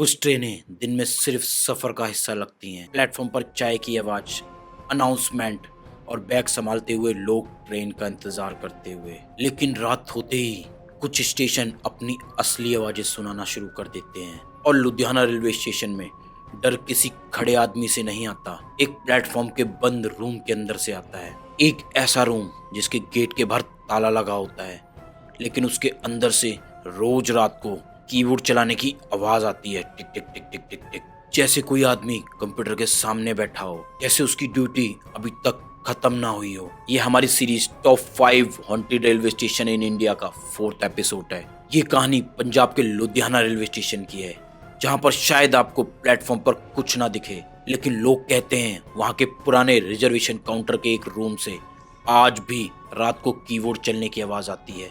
कुछ ट्रेनें दिन में सिर्फ सफर का हिस्सा लगती हैं। प्लेटफॉर्म पर चाय की आवाज, अनाउंसमेंट और बैग संभालते हुए लोग ट्रेन का इंतजार करते हुए। लेकिन रात होते ही कुछ स्टेशन अपनी असली आवाजें सुनाना शुरू कर देते हैं और लुधियाना रेलवे स्टेशन में डर किसी खड़े आदमी से नहीं आता, एक प्लेटफॉर्म के बंद रूम के अंदर से आता है। एक ऐसा रूम जिसके गेट के बाहर ताला लगा होता है, लेकिन उसके अंदर से रोज रात को कीबोर्ड चलाने की आवाज आती है, टिक टिक टिक टिक टिक टिक, जैसे कोई आदमी कंप्यूटर के सामने बैठा हो, जैसे उसकी ड्यूटी अभी तक खत्म ना हुई हो। ये हमारी series top 5 haunted railway station in India का 4th एपिसोड है। ये कहानी पंजाब के लुधियाना रेलवे स्टेशन की है, जहाँ पर शायद आपको प्लेटफॉर्म पर कुछ ना दिखे, लेकिन लोग कहते हैं वहाँ के पुराने रिजर्वेशन काउंटर के एक रूम से आज भी रात को कीबोर्ड चलने की आवाज आती है,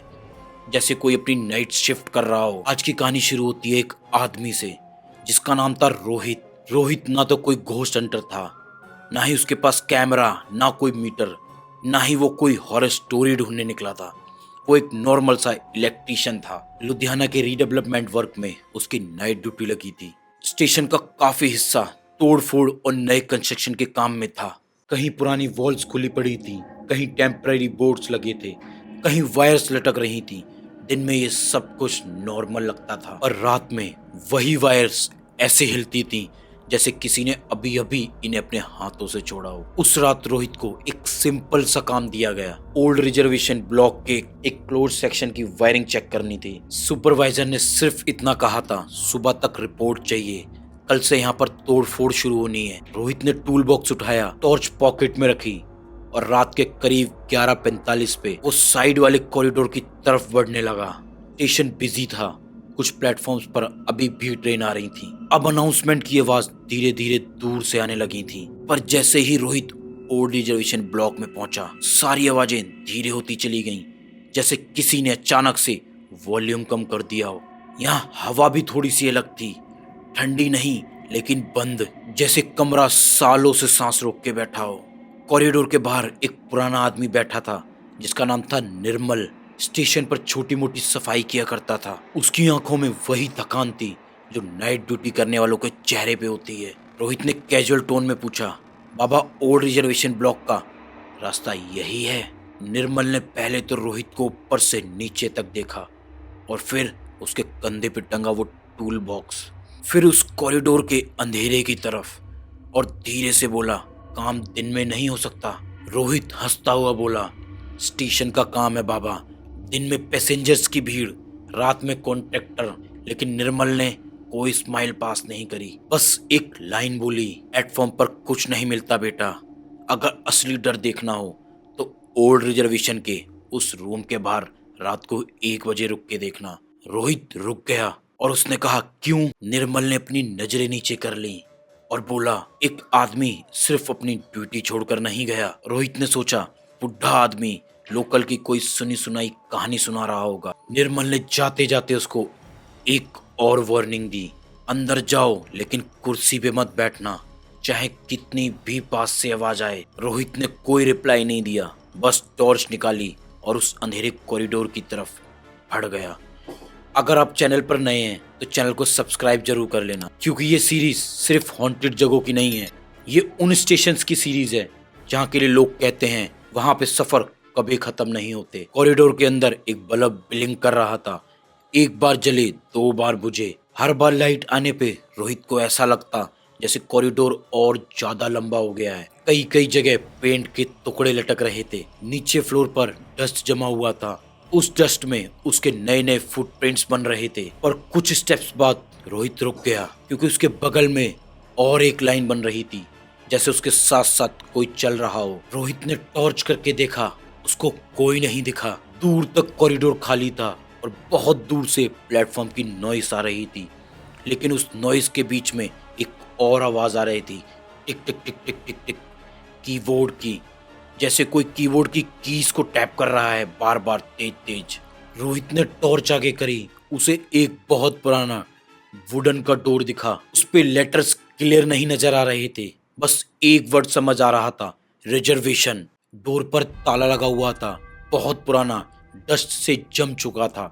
जैसे कोई अपनी नाइट शिफ्ट कर रहा हो। आज की कहानी शुरू होती है एक आदमी से जिसका नाम था रोहित। रोहित ना तो कोई घोस्ट हंटर था, ना ही उसके पास कैमरा, ना कोई मीटर, ना ही वो कोई हॉरर स्टोरी ढूंढने निकला था। वो एक नॉर्मल सा इलेक्ट्रिशियन था। लुधियाना के रीडेवलपमेंट वर्क में उसकी नाइट ड्यूटी लगी थी। स्टेशन का काफी हिस्सा तोड़-फोड़ और नए कंस्ट्रक्शन के काम में था। कहीं पुरानी वॉल्स खुली पड़ी थी, कहीं टेम्पररी बोर्ड्स लगे थे, कहीं वायर्स लटक रही थी। दिन में ये सब कुछ नॉर्मल लगता था और रात में वही वायर्स ऐसे हिलती थी जैसे किसी ने अभी अभी इन्हें अपने हाथों से छोड़ा हो। उस रात रोहित को एक सिंपल सा काम दिया गया। ओल्ड रिजर्वेशन ब्लॉक के एक क्लोज सेक्शन की वायरिंग चेक करनी थी। सुपरवाइजर ने सिर्फ इतना कहा था, सुबह तक रिपोर्ट चाहिए, कल से यहाँ पर तोड़ फोड़ शुरू होनी है। रोहित ने टूल बॉक्स उठाया, टॉर्च पॉकेट में रखी और रात के करीब 11:45 पे वो साइड वाले कॉरिडोर की तरफ बढ़ने लगा। स्टेशन बिजी था, कुछ प्लेटफॉर्म्स पर अभी भी ट्रेन आ रही थी। अब अनाउंसमेंट की आवाज धीरे धीरे दूर से आने लगी थी, पर जैसे ही रोहित ओल्ड रिजर्वेशन ब्लॉक में पहुंचा, सारी आवाजें धीरे होती चली गईं, जैसे किसी ने अचानक से वॉल्यूम कम कर दिया हो। यहाँ हवा भी थोड़ी सी अलग थी, ठंडी नहीं लेकिन बंद, जैसे कमरा सालों से सांस रोक के बैठा हो। कॉरिडोर के बाहर एक पुराना आदमी बैठा था जिसका नाम था निर्मल। स्टेशन पर छोटी मोटी सफाई किया करता था। उसकी आंखों में वही थकान थी जो नाइट ड्यूटी करने वालों के चेहरे पे होती है। रोहित ने कैजुअल टोन में पूछा, बाबा ओल्ड रिजर्वेशन ब्लॉक का रास्ता यही है? निर्मल ने पहले तो रोहित को ऊपर से नीचे तक देखा और फिर उसके कंधे पे टंगा वो टूल बॉक्स, फिर उस कॉरिडोर के अंधेरे की तरफ और धीरे से बोला, काम दिन में नहीं हो सकता। रोहित हंसता हुआ बोला, स्टेशन का काम है बाबा, दिन में पैसेंजर्स की भीड़, रात में कॉन्ट्रैक्टर। लेकिन निर्मल ने कोई स्माइल पास नहीं करी, बस एक लाइन बोली, प्लेटफॉर्म पर कुछ नहीं मिलता बेटा, अगर असली डर देखना हो तो ओल्ड रिजर्वेशन के उस रूम के बाहर रात को 1 बजे रुक के देखना। रोहित रुक गया और उसने कहा, क्यों? निर्मल ने अपनी नजरें नीचे कर ली और बोला, एक आदमी सिर्फ अपनी ड्यूटी छोड़कर नहीं गया। रोहित ने सोचा, बुढ़ा आदमी लोकल की कोई सुनी सुनाई कहानी सुना रहा होगा। निर्मल ने जाते जाते उसको एक और वार्निंग दी, अंदर जाओ लेकिन कुर्सी पे मत बैठना, चाहे कितनी भी पास से आवाज आए। रोहित ने कोई रिप्लाई नहीं दिया, बस टॉर्च निकाली और उस अंधेरे कॉरिडोर की तरफ बढ़ गया। अगर आप चैनल पर नए हैं तो चैनल को सब्सक्राइब जरूर कर लेना, क्योंकि ये सीरीज सिर्फ हॉन्टेड जगहों की नहीं है, ये उन स्टेशंस की सीरीज है जहाँ के लिए लोग कहते हैं वहाँ पे सफर कभी खत्म नहीं होते। कॉरिडोर के अंदर एक बल्ब ब्लिंक कर रहा था, एक बार जले 2 बार बुझे। हर बार लाइट आने पे रोहित को ऐसा लगता जैसे कॉरिडोर और ज्यादा लंबा हो गया है। कई कई जगह पेंट के टुकड़े लटक रहे थे, नीचे फ्लोर पर डस्ट जमा हुआ था, उस डस्ट में उसके नए नए फुटप्रिंट्स बन रहे थे। पर कुछ स्टेप्स बाद रोहित रुक गया, क्योंकि उसके बगल में और एक लाइन बन रही थी, जैसे उसके साथ साथ कोई चल रहा हो। रोहित ने टॉर्च करके देखा, उसको कोई नहीं दिखा। दूर तक कॉरिडोर खाली था और बहुत दूर से प्लेटफॉर्म की नॉइस आ रही थी, लेकिन उस नॉइस के बीच में एक और आवाज आ रही थी, टिक टिक टिक टिक टिक टिक, कीबोर्ड की, जैसे कोई कीबोर्ड की कीज को टैप कर रहा है बार बार तेज तेज। रोहित ने टॉर्च आगे करी, उसे एक बहुत पुराना वुडन का डोर दिखा। उस पे लेटर्स क्लियर नहीं नजर आ रहे थे, बस एक वर्ड समझ आ रहा था, रिजर्वेशन। डोर पर ताला लगा हुआ था, बहुत पुराना, डस्ट से जम चुका था।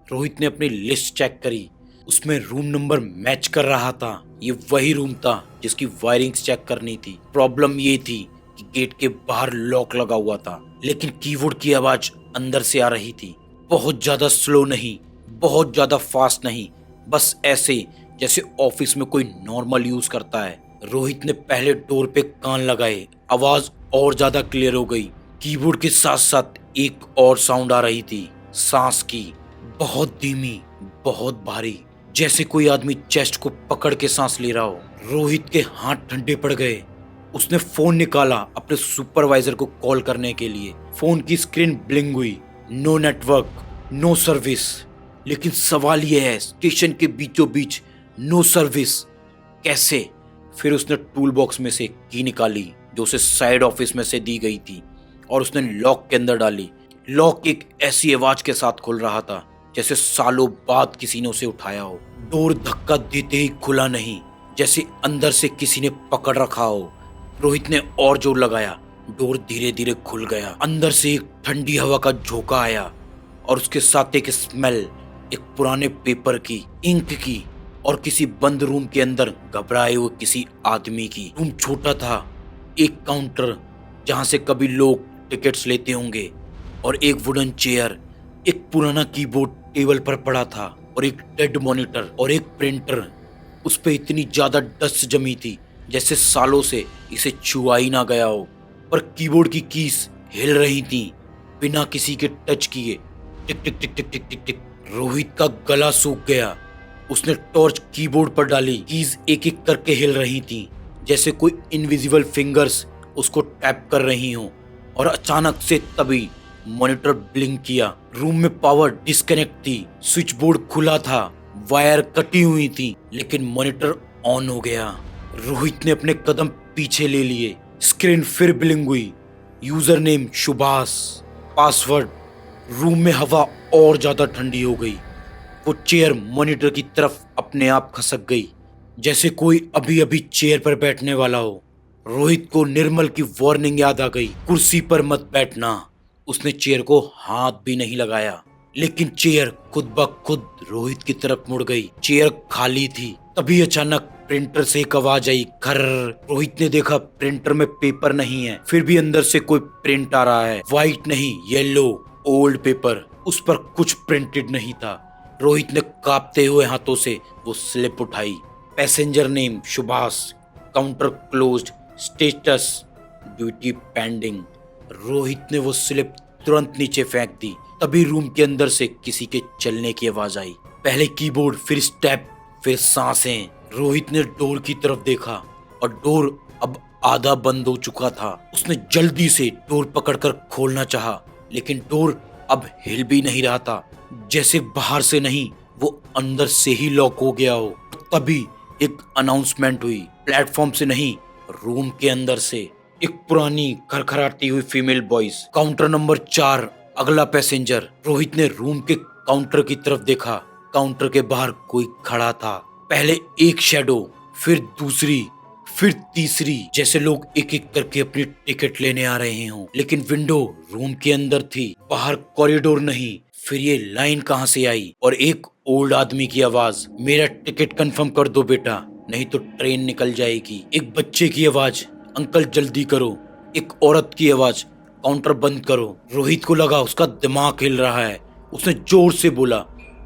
रोहित ने अपनी लिस्ट चेक करी, उसमें रूम नंबर मैच कर रहा था। ये वही रूम था जिसकी वायरिंग चेक करनी थी। प्रॉब्लम ये थी कि गेट के बाहर लॉक लगा हुआ था, लेकिन कीबोर्ड की आवाज अंदर से आ रही थी। बहुत ज्यादा स्लो नहीं, बहुत ज्यादा फास्ट नहीं, बस ऐसे जैसे ऑफिस में कोई नॉर्मल यूज करता है। रोहित ने पहले डोर पे कान लगाए, आवाज और ज्यादा क्लियर हो गई। कीबोर्ड के साथ साथ एक और साउंड आ रही थी, सांस की, बहुत धीमी, बहुत भारी, जैसे कोई आदमी चेस्ट को पकड़ के सांस ले रहा हो। रोहित के हाथ ठंडे पड़ गए। उसने फोन निकाला अपने सुपरवाइजर को कॉल करने के लिए। फोन की स्क्रीन ब्लिंक हुई, नो नेटवर्क, नो सर्विस। लेकिन सवाल यह है, स्टेशन के बीचों बीच नो सर्विस कैसे? फिर उसने टूल बॉक्स में से की निकाली जो उसे साइड ऑफिस में से दी गई थी, और उसने लॉक के अंदर डाली। लॉक एक ऐसी आवाज के साथ खुल रहा था जैसे सालों बाद किसी ने उसे उठाया हो। डोर धक्का देते ही खुला नहीं, जैसे अंदर से किसी ने पकड़ रखा हो। रोहित ने और जोर लगाया, डोर धीरे धीरे खुल गया। अंदर से एक ठंडी हवा का झोंका आया और उसके साथ एक स्मेल, एक पुराने पेपर की, इंक की, और किसी बंद रूम के अंदर घबराए हुए किसी आदमी की। रूम छोटा था, एक काउंटर जहां से कभी लोग टिकट्स लेते होंगे, और एक वुडन चेयर, एक पुराना कीबोर्ड टेबल पर पड़ा था, और एक डेड मॉनिटर और एक प्रिंटर। उस पे इतनी ज्यादा डस्ट जमी थी जैसे सालों से इसे छुआ ही ना गया हो। पर कीबोर्ड की कीज हिल रही थी बिना किसी के टच किए, टिक टिक टिक टिक टिक टिक टिक। रोहित का गला सूख गया। उसने टॉर्च कीबोर्ड पर डाली। कीज एक एक करके हिल रही थी जैसे कोई इनविजिबल फिंगर्स उसको टैप कर रही हो। और अचानक से तभी मॉनिटर ब्लिंक किया। रूम में पावर डिस्कनेक्ट थी, स्विच बोर्ड खुला था, वायर कटी हुई थी, लेकिन मॉनिटर ऑन हो गया। रोहित ने अपने कदम पीछे ले लिए। स्क्रीन फिर ब्लिंक हुई, user name Subhash, password. Room में हवा और ज्यादा ठंडी हो गई। वो चेयर मॉनिटर की तरफ अपने आप खसक गई जैसे कोई अभी अभी चेयर पर बैठने वाला हो। रोहित को निर्मल की वार्निंग याद आ गई, कुर्सी पर मत बैठना। उसने चेयर को हाथ भी नहीं लगाया, लेकिन चेयर खुद ब खुद रोहित की तरफ मुड़ गई। चेयर खाली थी। तभी अचानक प्रिंटर से एक आवाज आई, खर। रोहित ने देखा प्रिंटर में पेपर नहीं है, फिर भी अंदर से कोई प्रिंट आ रहा है। व्हाइट नहीं, येलो, ओल्ड पेपर। उस पर कुछ प्रिंटेड नहीं था। रोहित ने कांपते हुए हाथों से वो स्लिप उठाई। Passenger name Subhash, counter closed, status duty pending. Rohit ने वो स्लिप तुरंत नीचे फेंक दी। तभी रूम के अंदर से किसी के चलने की आवाज आई। पहले कीबोर्ड, फिर स्टेप, फिर सांसें। रोहित ने डोर की तरफ देखा और डोर अब आधा बंद हो चुका था। उसने जल्दी से डोर पकड़कर खोलना चाहा, लेकिन डोर अब हिल भी नहीं रहा था, जैसे बाहर से नहीं वो अंदर से ही लॉक हो गया हो। तभी एक अनाउंसमेंट हुई, प्लेटफॉर्म से नहीं, रूम के अंदर से। एक पुरानी खरखराती हुई फीमेल वॉइस, काउंटर नंबर 4, अगला पैसेंजर। रोहित ने रूम के काउंटर की तरफ देखा। काउंटर के बाहर कोई खड़ा था। पहले एक शैडो, फिर दूसरी, फिर तीसरी, जैसे लोग एक एक करके अपनी टिकट लेने आ रहे हों। लेकिन विंडो रूम के अंदर थी, बाहर कॉरिडोर नहीं। फिर ये लाइन कहां से आई? और एक ओल्ड आदमी की आवाज, मेरा टिकट कंफर्म कर दो बेटा, नहीं तो ट्रेन निकल जाएगी। एक बच्चे की आवाज, अंकल जल्दी करो। एक औरत की आवाज, काउंटर बंद करो। रोहित को लगा उसका दिमाग हिल रहा है। उसने जोर से बोला,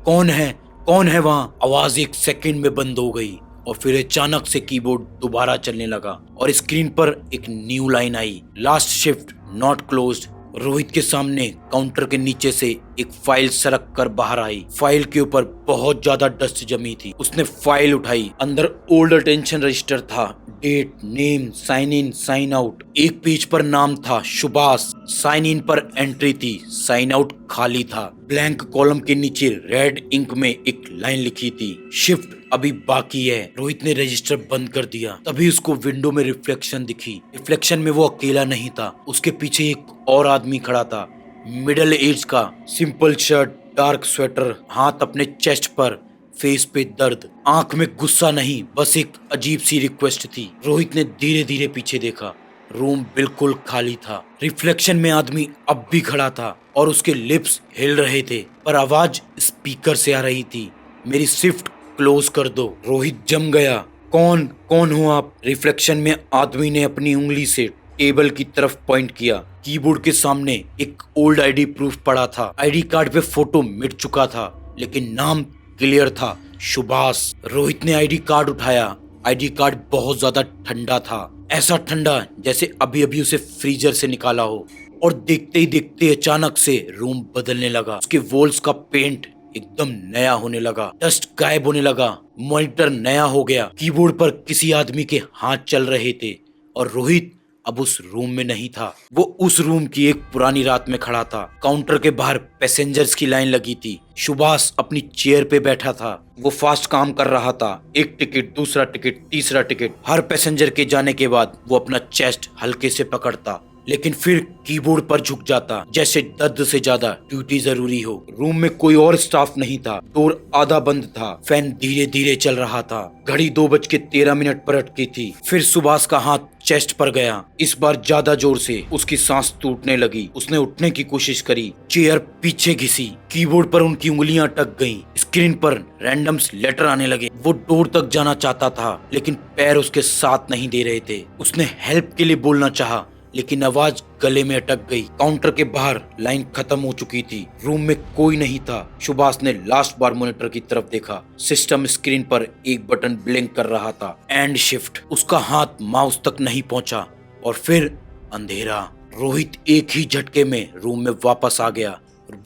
कौन है, कौन है वहाँ? आवाज एक सेकंड में बंद हो गई और फिर अचानक से कीबोर्ड दोबारा चलने लगा और स्क्रीन पर एक new line I, last shift not closed. Rohit के सामने काउंटर के नीचे से एक फाइल सरक कर बाहर आई। फाइल के ऊपर बहुत ज्यादा डस्ट जमी थी। उसने फाइल उठाई। अंदर ओल्ड अटेंशन रजिस्टर था, date, name, sign in, sign out. एक पेज पर नाम था सुभाष, साइन इन पर एंट्री थी, साइन आउट खाली था। ब्लैंक कॉलम के नीचे रेड इंक में एक लाइन लिखी थी, शिफ्ट अभी बाकी है। रोहित ने रजिस्टर बंद कर दिया। तभी उसको विंडो में रिफ्लेक्शन दिखी। रिफ्लेक्शन में वो अकेला नहीं था, उसके पीछे एक और आदमी खड़ा था, मिडिल एज का, सिंपल शर्ट, डार्क स्वेटर, हाथ अपने चेस्ट पर, फेस पे दर्द, आंख में गुस्सा नहीं, बस एक अजीब सी रिक्वेस्ट थी। रोहित ने धीरे धीरे पीछे देखा। रूम बिल्कुल खाली था। रिफ्लेक्शन में आदमी अब भी खड़ा था और उसके लिप्स हिल रहे थे, पर आवाज स्पीकर से आ रही थी, मेरी शिफ्ट क्लोज कर दो। रोहित जम गया। कौन कौन हो आप? रिफ्लेक्शन में आदमी ने अपनी उंगली से टेबल की तरफ पॉइंट किया। कीबोर्ड के सामने एक ओल्ड आईडी प्रूफ पड़ा था। आईडी कार्ड पे फोटो मिट चुका था, लेकिन नाम क्लियर था, सुभाष। रोहित ने आईडी कार्ड उठाया। आईडी कार्ड बहुत ज्यादा ठंडा था, ऐसा ठंडा जैसे अभी अभी उसे फ्रीजर से निकाला हो। और देखते ही देखते अचानक से रूम बदलने लगा। उसके वॉल्स का पेंट एकदम नया होने लगा, डस्ट गायब होने लगा, मॉनिटर नया हो गया, कीबोर्ड पर किसी आदमी के हाथ चल रहे थे और रोहित अब उस रूम में नहीं था। वो उस रूम की एक पुरानी रात में खड़ा था। काउंटर के बाहर पैसेंजर्स की लाइन लगी थी। सुभाष अपनी चेयर पे बैठा था। वो फास्ट काम कर रहा था। एक टिकट, दूसरा टिकट, तीसरा टिकट। हर पैसेंजर के जाने के बाद वो अपना चेस्ट हल्के से पकड़ता, लेकिन फिर कीबोर्ड पर झुक जाता, जैसे दर्द से ज्यादा ड्यूटी जरूरी हो। रूम में कोई और स्टाफ नहीं था। डोर आधा बंद था। फैन धीरे धीरे चल रहा था। घड़ी 2:13 पर अटकी थी। फिर सुभाष का हाथ चेस्ट पर गया, इस बार ज्यादा जोर से। उसकी सांस टूटने लगी। उसने उठने की कोशिश करी। चेयर पीछे घिसी। कीबोर्ड पर उनकी उंगलियां अटक गईं। स्क्रीन पर रैंडम्स लेटर आने लगे। वो डोर तक जाना चाहता था, लेकिन पैर उसके साथ नहीं दे रहे थे। उसने हेल्प के लिए बोलना चाहा, लेकिन आवाज गले में अटक गई। काउंटर के बाहर लाइन खत्म हो चुकी थी। रूम में कोई नहीं था। सुभाष ने लास्ट बार मॉनिटर की तरफ देखा। सिस्टम स्क्रीन पर एक बटन ब्लिंक कर रहा था, एंड शिफ्ट। उसका हाथ माउस तक नहीं पहुंचा और फिर अंधेरा। रोहित एक ही झटके में रूम में वापस आ गया।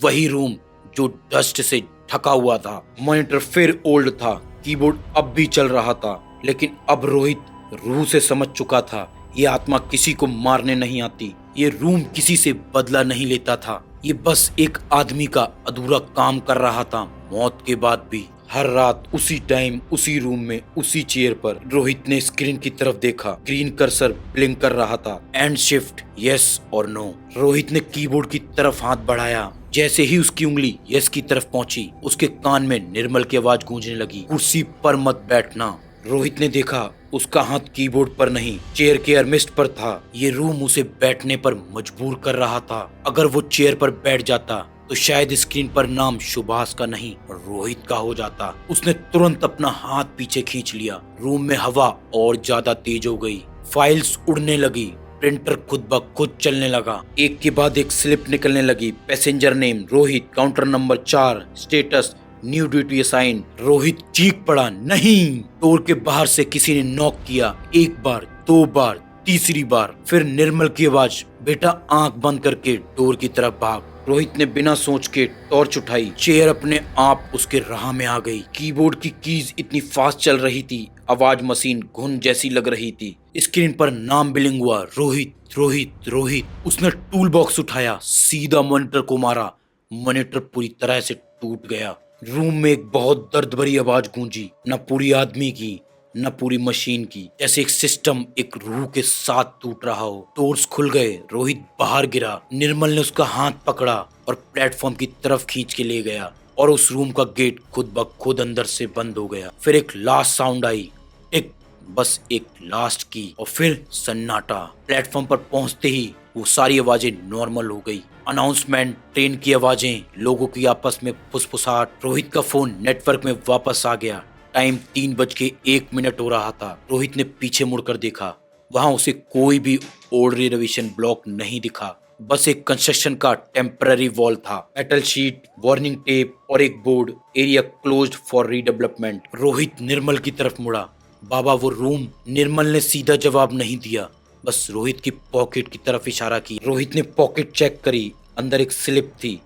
वही रूम जो डस्ट से ढका हुआ था। मॉनिटर फिर ओल्ड था। कीबोर्ड अब भी चल रहा था, लेकिन अब रोहित रूह से समझ चुका था, ये आत्मा किसी को मारने नहीं आती। ये रूम किसी से बदला नहीं लेता था। ये बस एक आदमी का अधूरा काम कर रहा था। मौत के बाद भी हर रात उसी टाइम, उसी रूम में, उसी चेयर पर रोहित ने स्क्रीन की तरफ देखा। ग्रीन कर्सर ब्लिंक कर रहा था। एंड शिफ्ट, यस और नो। रोहित ने कीबोर्ड की तरफ हाथ बढ़ाया। जैसे ही उसकी उंगली यस की तरफ पहुंची, उसके कान में निर्मल की आवाज गूंजने लगी, कुर्सी पर मत बैठना। रोहित ने देखा, उसका हाथ कीबोर्ड पर नहीं, चेयर के आर्मरेस्ट पर था। ये रूम उसे बैठने पर मजबूर कर रहा था। अगर वो चेयर पर बैठ जाता तो शायद स्क्रीन पर नाम सुभाष का नहीं, रोहित का हो जाता। उसने तुरंत अपना हाथ पीछे खींच लिया। रूम में हवा और ज्यादा तेज हो गई। फाइल्स उड़ने लगी। प्रिंटर खुद ब खुद चलने लगा। एक के बाद एक स्लिप निकलने लगी। Passenger name Rohit, counter number 4, status new duty assign. Rohit चीख पड़ा, नहीं। डोर के बाहर से किसी ने नॉक किया। एक बार, 2 बार, तीसरी बार। फिर निर्मल की आवाज, बेटा आंख बंद करके डोर की तरफ भाग। रोहित ने बिना सोच के टॉर्च उठाई। चेयर अपने आप उसके राह में आ गई। कीबोर्ड की कीज इतनी फास्ट चल रही थी, आवाज मशीन घुन जैसी लग रही थी। स्क्रीन पर नाम बिलिंग हुआ, रोहित, रोहित, रोहित। उसने टूल बॉक्स उठाया, सीधा मॉनिटर को मारा। मॉनिटर पूरी तरह से टूट गया। रूम में एक बहुत दर्द भरी आवाज गूंजी, न पूरी आदमी की, न पूरी मशीन की, जैसे एक सिस्टम एक रूह के साथ टूट रहा हो। डोर्स खुल गए। रोहित बाहर गिरा। निर्मल ने उसका हाथ पकड़ा और प्लेटफॉर्म की तरफ खींच के ले गया, और उस रूम का गेट खुद ब खुद अंदर से बंद हो गया। फिर एक लास्ट साउंड आई, टिक, बस एक लास्ट की, और फिर सन्नाटा। प्लेटफॉर्म पर पहुंचते ही वो सारी आवाजें नॉर्मल हो गई। अनाउंसमेंट, ट्रेन की आवाजें, लोगों की आपस में फुसफुसाहट। रोहित का फोन नेटवर्क में वापस आ गया। टाइम 3:01 हो रहा था। रोहित ने पीछे मुड़कर देखा। वहां उसे कोई भी ओल्ड रिजर्वेशन ब्लॉक नहीं दिखा। बस एक कंस्ट्रक्शन का टेम्पररी वॉल था, मेटल शीट, वार्निंग टेप और एक board, area closed for redevelopment. Rohit Nirmal की तरफ मुड़ा। बाबा वो रूम? निर्मल ने सीधा जवाब नहीं दिया, बस रोहित की पॉकेट की तरफ इशारा की। रोहित ने पॉकेट चेक करी। अंदर एक स्लिप थी,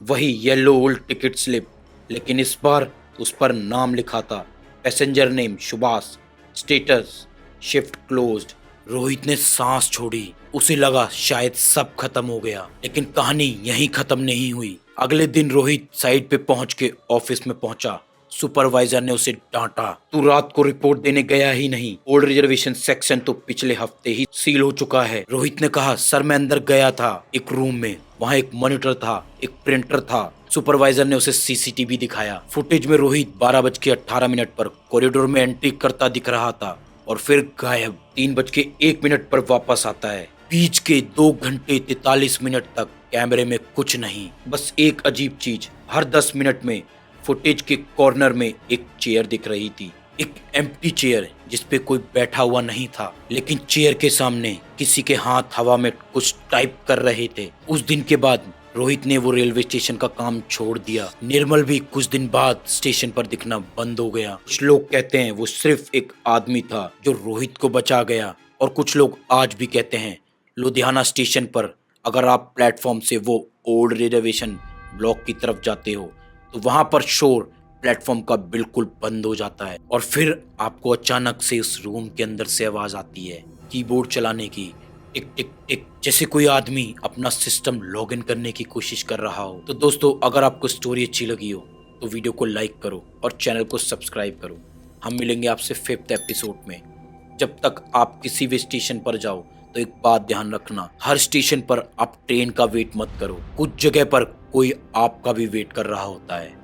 वही येलो ओल्ड टिकट स्लिप, लेकिन इस बार उस पर नाम लिखा था, passenger name Subhash, status shift closed. Rohit ने सांस छोड़ी। उसे लगा शायद सब खत्म हो गया, लेकिन कहानी यहीं खत्म नहीं हुई। अगले दिन रोहित साइट पे पहुंच के ऑफिस में पहुंचा। सुपरवाइजर ने उसे डांटा, तू रात को रिपोर्ट देने गया ही नहीं। ओल्ड रिजर्वेशन सेक्शन तो पिछले हफ्ते ही सील हो चुका है। रोहित ने कहा, सर मैं अंदर गया था, एक रूम में, वहाँ एक मॉनिटर था, एक प्रिंटर था। सुपरवाइजर ने उसे सीसीटीवी दिखाया। फुटेज में रोहित 12:18 पर कॉरिडोर में एंट्री करता दिख रहा था और फिर गायब। 3:01 पर वापस आता है। बीच के 2 घंटे 43 मिनट तक कैमरे में कुछ नहीं, बस एक अजीब चीज, हर 10 मिनट में फुटेज के कॉर्नर में एक चेयर दिख रही थी, एक एम्प्टी चेयर जिसपे कोई बैठा हुआ नहीं था, लेकिन चेयर के सामने किसी के हाथ हवा में कुछ टाइप कर रहे थे। उस दिन के बाद रोहित ने वो रेलवे स्टेशन का काम छोड़ दिया। निर्मल भी कुछ दिन बाद स्टेशन पर दिखना बंद हो गया। कुछ लोग कहते हैं वो सिर्फ एक आदमी था जो रोहित को बचा गया, और कुछ लोग आज भी कहते हैं लुधियाना स्टेशन पर अगर आप प्लेटफॉर्म से वो ओल्ड रिजर्वेशन ब्लॉक की तरफ जाते हो तो वहां पर शोर प्लेटफॉर्म का बिल्कुल बंद हो जाता है, और फिर आपको अचानक से उस रूम के अंदर से आवाज आती है कीबोर्ड चलाने की, टिक टिक टिक, जैसे कोई आदमी अपना सिस्टम लॉगिन करने की कोशिश कर रहा हो। तो दोस्तों, अगर आपको स्टोरी अच्छी लगी हो तो वीडियो को लाइक करो और चैनल को सब्सक्राइब करो। हम मिलेंगे आपसे 5th एपिसोड में। जब तक आप किसी भी स्टेशन पर जाओ तो एक बात ध्यान रखना, हर स्टेशन पर आप ट्रेन का वेट मत करो। कुछ जगह पर कोई आपका भी वेट कर रहा होता है।